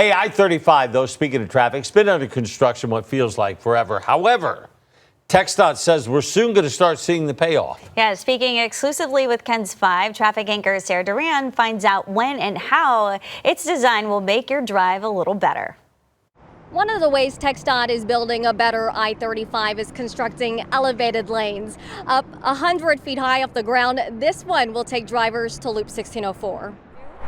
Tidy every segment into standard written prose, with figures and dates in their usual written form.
Hey, I-35, though, speaking of traffic, it's been under construction what feels like forever. However, TxDOT says we're soon going to start seeing the payoff. Yeah, speaking exclusively with KENS 5, traffic anchor Sarah Duran finds out when and how its design will make your drive a little better. One of the ways TxDOT is building a better I-35 is constructing elevated lanes. Up 100 feet high off the ground, this one will take drivers to Loop 1604.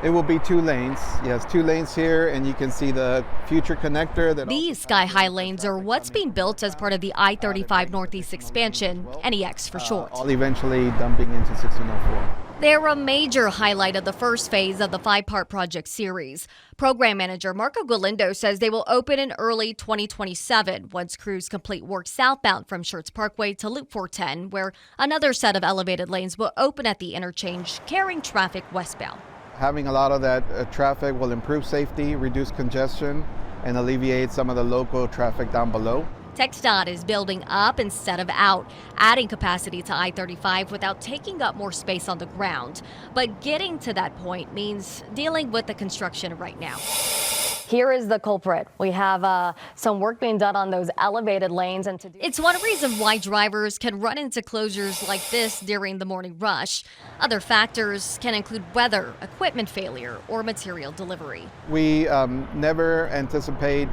It will be 2 lanes. Yes, 2 lanes here, and you can see the future connector. These sky-high lanes are what's being built as part of the I-35 Northeast expansion, NEX for short. All eventually dumping into 1604. They're a major highlight of the first phase of the 5-part project series. Program manager Marco Galindo says they will open in early 2027 once crews complete work southbound from Schertz Parkway to Loop 410, where another set of elevated lanes will open at the interchange, carrying traffic westbound. Having a lot of that traffic will improve safety, reduce congestion, and alleviate some of the local traffic down below. TxDOT is building up instead of out, adding capacity to I-35 without taking up more space on the ground. But getting to that point means dealing with the construction right now. Here is the culprit. We have some work being done on those elevated lanes. It's one reason why drivers can run into closures like this during the morning rush. Other factors can include weather, equipment failure, or material delivery. We never anticipate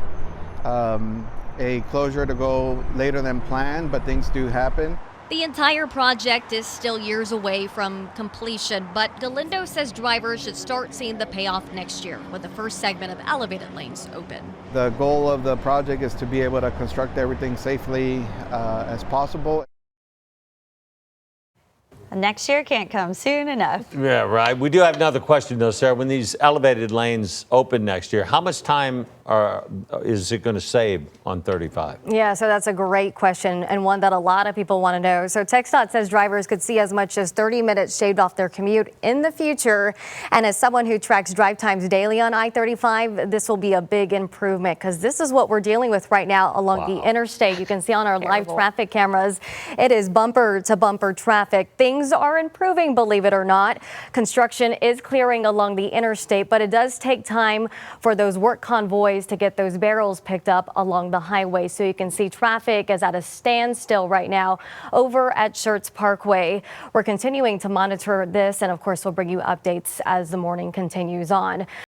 a closure to go later than planned, but things do happen. The entire project is still years away from completion, but Galindo says drivers should start seeing the payoff next year when the first segment of elevated lanes open. The goal of the project is to be able to construct everything safely as possible. Next year can't come soon enough. Yeah, right. We do have another question, though, Sarah. When these elevated lanes open next year, how much time is it going to save on 35? Yeah, so that's a great question and one that a lot of people want to know. So TxDOT says drivers could see as much as 30 minutes shaved off their commute in the future. And as someone who tracks drive times daily on I-35, this will be a big improvement because this is what we're dealing with right now along the interstate. You can see on our live traffic cameras, it is bumper to bumper traffic. Things are improving, believe it or not. Construction is clearing along the interstate, but it does take time for those work convoys to get those barrels picked up along the highway. So you can see traffic is at a standstill right now over at Schertz Parkway. We're continuing to monitor this, and of course, we'll bring you updates as the morning continues on.